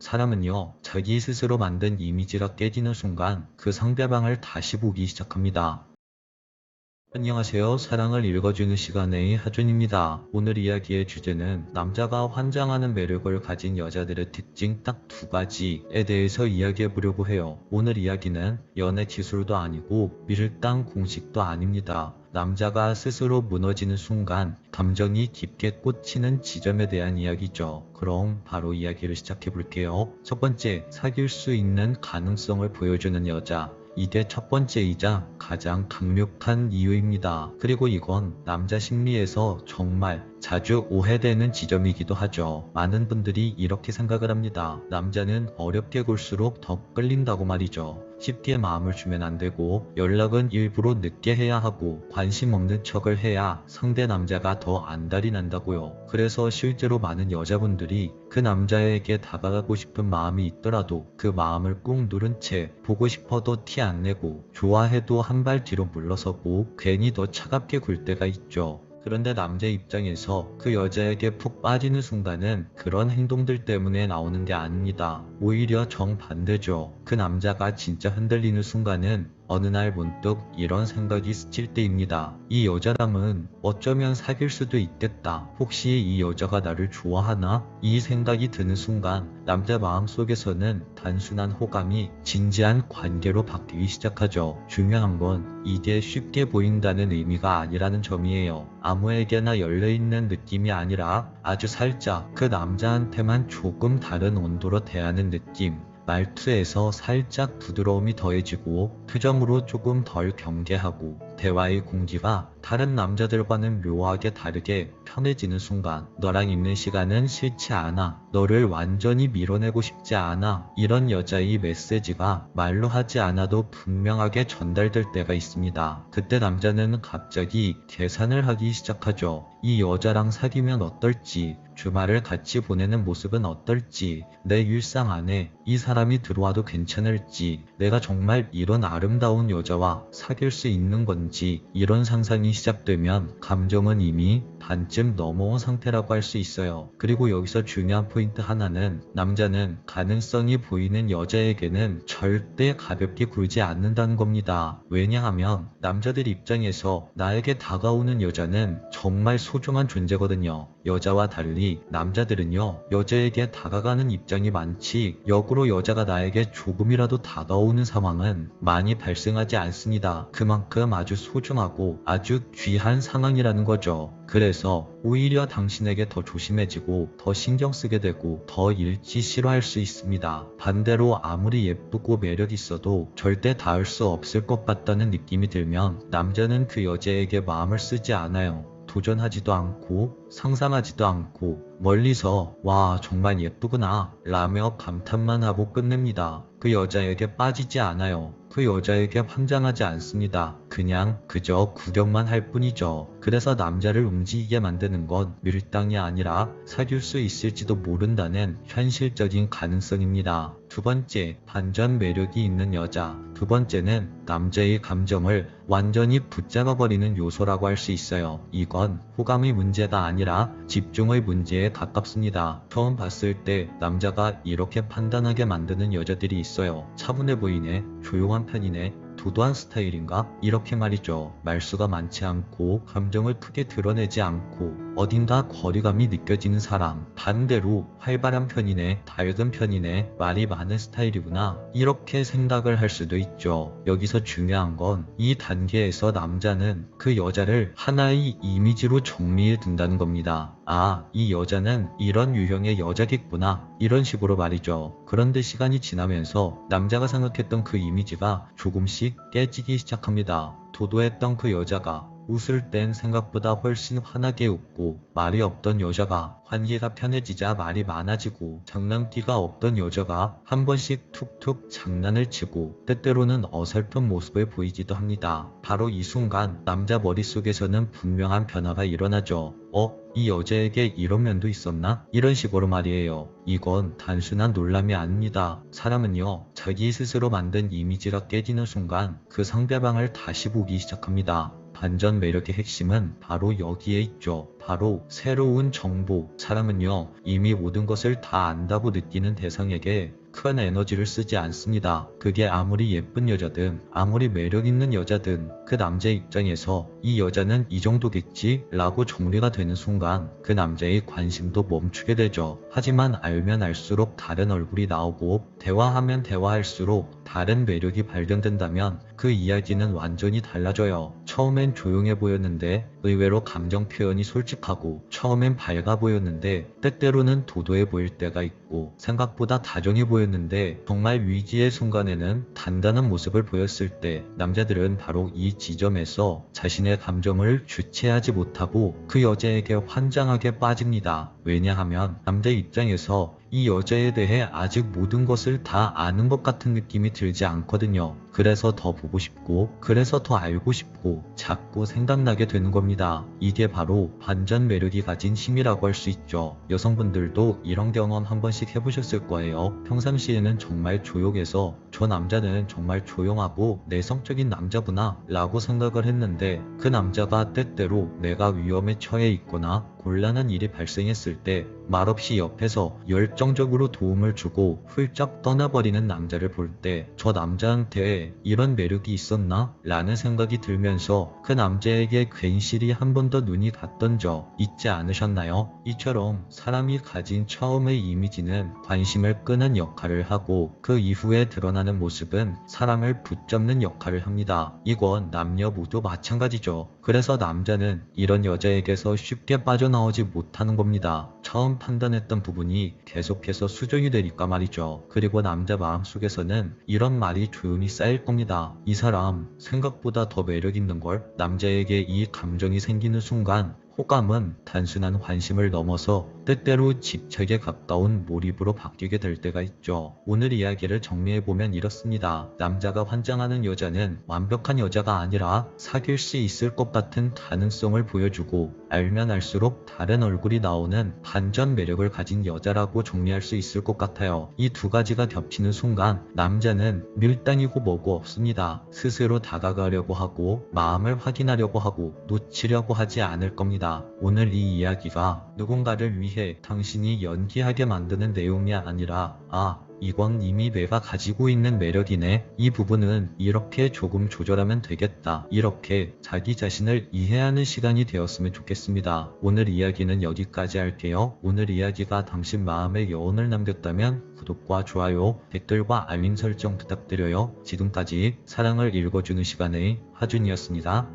사람은요, 자기 스스로 만든 이미지가 깨지는 순간 그 상대방을 다시 보기 시작합니다. 안녕하세요. 사랑을 읽어주는 시간의 하준입니다. 오늘 이야기의 주제는 남자가 환장하는 매력을 가진 여자들의 특징 딱 두 가지에 대해서 이야기해 보려고 해요. 오늘 이야기는 연애 기술도 아니고 밀당 공식도 아닙니다. 남자가 스스로 무너지는 순간 감정이 깊게 꽂히는 지점에 대한 이야기죠. 그럼 바로 이야기를 시작해 볼게요. 첫 번째, 사귈 수 있는 가능성을 보여주는 여자. 이게 첫 번째이자 가장 강력한 이유입니다. 그리고 이건 남자 심리에서 정말 자주 오해되는 지점이기도 하죠. 많은 분들이 이렇게 생각을 합니다. 남자는 어렵게 굴수록 더 끌린다고 말이죠. 쉽게 마음을 주면 안 되고 연락은 일부러 늦게 해야 하고 관심 없는 척을 해야 상대 남자가 더 안달이 난다고요. 그래서 실제로 많은 여자분들이 그 남자에게 다가가고 싶은 마음이 있더라도 그 마음을 꾹 누른 채 보고 싶어도 티 안 내고 좋아해도 한 발 뒤로 물러서고 괜히 더 차갑게 굴 때가 있죠. 그런데 남자 입장에서 그 여자에게 푹 빠지는 순간은 그런 행동들 때문에 나오는 게 아닙니다. 오히려 정반대죠. 그 남자가 진짜 흔들리는 순간은 어느 날 문득 이런 생각이 스칠 때입니다. 이 여자랑은 어쩌면 사귈 수도 있겠다. 혹시 이 여자가 나를 좋아하나? 이 생각이 드는 순간 남자 마음속에서는 단순한 호감이 진지한 관계로 바뀌기 시작하죠. 중요한 건 이게 쉽게 보인다는 의미가 아니라는 점이에요. 아무에게나 열려있는 느낌이 아니라 아주 살짝 그 남자한테만 조금 다른 온도로 대하는 느낌. 말투에서 살짝 부드러움이 더해지고 표정으로 조금 덜 경계하고 대화의 공기가 다른 남자들과는 묘하게 다르게 편해지는 순간 너랑 있는 시간은 싫지 않아. 너를 완전히 밀어내고 싶지 않아. 이런 여자의 메시지가 말로 하지 않아도 분명하게 전달될 때가 있습니다. 그때 남자는 갑자기 계산을 하기 시작하죠. 이 여자랑 사귀면 어떨지, 주말을 같이 보내는 모습은 어떨지, 내 일상 안에 이 사람이 들어와도 괜찮을지, 내가 정말 이런 아름다운 여자와 사귈 수 있는 건지, 이런 상상이 시작되면 감정은 이미 반쯤 넘어온 상태라고 할 수 있어요. 그리고 여기서 중요한 포인트 하나는 남자는 가능성이 보이는 여자에게는 절대 가볍게 굴지 않는다는 겁니다. 왜냐하면 남자들 입장에서 나에게 다가오는 여자는 정말 소중한 존재거든요. 여자와 달리 남자들은요, 여자에게 다가가는 입장이 많지 역으로 여자가 나에게 조금이라도 다가오는 상황은 많이 발생하지 않습니다. 그만큼 아주 소중하고 아주 귀한 상황이라는 거죠. 그래서 오히려 당신에게 더 조심해지고 더 신경 쓰게 되고 더 일찍 싫어할 수 있습니다. 반대로 아무리 예쁘고 매력 있어도 절대 닿을 수 없을 것 같다는 느낌이 들면 남자는 그 여자에게 마음을 쓰지 않아요. 도전하지도 않고 상상하지도 않고 멀리서 와 정말 예쁘구나 라며 감탄만 하고 끝냅니다. 그 여자에게 빠지지 않아요. 그 여자에게 환장하지 않습니다. 그냥 그저 구경만 할 뿐이죠. 그래서 남자를 움직이게 만드는 건 밀당이 아니라 사귈 수 있을지도 모른다는 현실적인 가능성입니다. 두 번째, 반전 매력이 있는 여자. 두 번째는 남자의 감정을 완전히 붙잡아버리는 요소라고 할 수 있어요. 이건 호감의 문제가 아니라 집중의 문제에 가깝습니다. 처음 봤을 때 남자가 이렇게 판단하게 만드는 여자들이 있어요. 차분해 보이네, 조용한 편이네, 도도한 스타일인가? 이렇게 말이죠. 말수가 많지 않고 감정을 크게 드러내지 않고 어딘가 거리감이 느껴지는 사람. 반대로 활발한 편이네, 밝은 편이네, 말이 많은 스타일이구나. 이렇게 생각을 할 수도 있죠. 여기서 중요한 건 이 단계에서 남자는 그 여자를 하나의 이미지로 정리해 둔다는 겁니다. 아, 이 여자는 이런 유형의 여자겠구나. 이런 식으로 말이죠. 그런데 시간이 지나면서 남자가 생각했던 그 이미지가 조금씩 깨지기 시작합니다. 도도했던 그 여자가 웃을 땐 생각보다 훨씬 환하게 웃고, 말이 없던 여자가 관계가 편해지자 말이 많아지고, 장난기가 없던 여자가 한 번씩 툭툭 장난을 치고 때때로는 어설픈 모습을 보이기도 합니다. 바로 이 순간 남자 머릿속에서는 분명한 변화가 일어나죠. 이 여자에게 이런 면도 있었나? 이런 식으로 말이에요. 이건 단순한 놀람이 아닙니다. 사람은요, 자기 스스로 만든 이미지가 깨지는 순간 그 상대방을 다시 보기 시작합니다. 반전 매력의 핵심은 바로 여기에 있죠. 바로 새로운 정보. 사람은요, 이미 모든 것을 다 안다고 느끼는 대상에게 큰 에너지를 쓰지 않습니다. 그게 아무리 예쁜 여자든 아무리 매력 있는 여자든 그 남자의 입장에서 이 여자는 이 정도겠지 라고 정리가 되는 순간 그 남자의 관심도 멈추게 되죠. 하지만 알면 알수록 다른 얼굴이 나오고 대화하면 대화할수록 다른 매력이 발견된다면 그 이야기는 완전히 달라져요. 처음엔 조용해 보였는데 의외로 감정 표현이 솔직하고, 처음엔 밝아 보였는데 때때로는 도도해 보일 때가 있고, 생각보다 다정해 보였는데 정말 위기의 순간에는 단단한 모습을 보였을 때 남자들은 바로 이 지점에서 자신의 감정을 주체하지 못하고 그 여자에게 환장하게 빠집니다. 왜냐하면 남자 입장에서 이 여자에 대해 아직 모든 것을 다 아는 것 같은 느낌이 들지 않거든요. 그래서 더 보고 싶고, 그래서 더 알고 싶고 자꾸 생각나게 되는 겁니다. 이게 바로 반전 매력이 가진 힘이라고 할 수 있죠. 여성분들도 이런 경험 한 번씩 해보셨을 거예요. 평상시에는 정말 조용해서 저 남자는 정말 조용하고 내성적인 남자구나 라고 생각을 했는데, 그 남자가 때때로 내가 위험에 처해 있거나 곤란한 일이 발생했을 때 말없이 옆에서 열정적으로 도움을 주고 훌쩍 떠나버리는 남자를 볼 때 저 남자한테 이런 매력이 있었나? 라는 생각이 들면서 그 남자에게 괜시리 한 번 더 눈이 갔던 적 있지 않으셨나요? 이처럼 사람이 가진 처음의 이미지는 관심을 끄는 역할을 하고 그 이후에 드러나는 모습은 사람을 붙잡는 역할을 합니다. 이건 남녀 모두 마찬가지죠. 그래서 남자는 이런 여자에게서 쉽게 빠져나오지 못하는 겁니다. 처음 판단했던 부분이 계속해서 수정이 되니까 말이죠. 그리고 남자 마음속에서는 이런 말이 조용히 쌓일 겁니다. 이 사람 생각보다 더 매력 있는 걸. 남자에게 이 감정이 생기는 순간 호감은 단순한 관심을 넘어서 때때로 집착에 가까운 몰입으로 바뀌게 될 때가 있죠. 오늘 이야기를 정리해보면 이렇습니다. 남자가 환장하는 여자는 완벽한 여자가 아니라 사귈 수 있을 것 같은 가능성을 보여주고, 알면 알수록 다른 얼굴이 나오는 반전 매력을 가진 여자라고 정리할 수 있을 것 같아요. 이 두 가지가 겹치는 순간 남자는 밀당이고 뭐고 없습니다. 스스로 다가가려고 하고 마음을 확인하려고 하고 놓치려고 하지 않을 겁니다. 오늘 이 이야기가 누군가를 위해 당신이 연기하게 만드는 내용이 아니라, 이건 이미 내가 가지고 있는 매력이네. 이 부분은 이렇게 조금 조절하면 되겠다. 이렇게 자기 자신을 이해하는 시간이 되었으면 좋겠습니다. 오늘 이야기는 여기까지 할게요. 오늘 이야기가 당신 마음에 여운을 남겼다면 구독과 좋아요, 댓글과 알림 설정 부탁드려요. 지금까지 사랑을 읽어주는 시간의 하준이었습니다.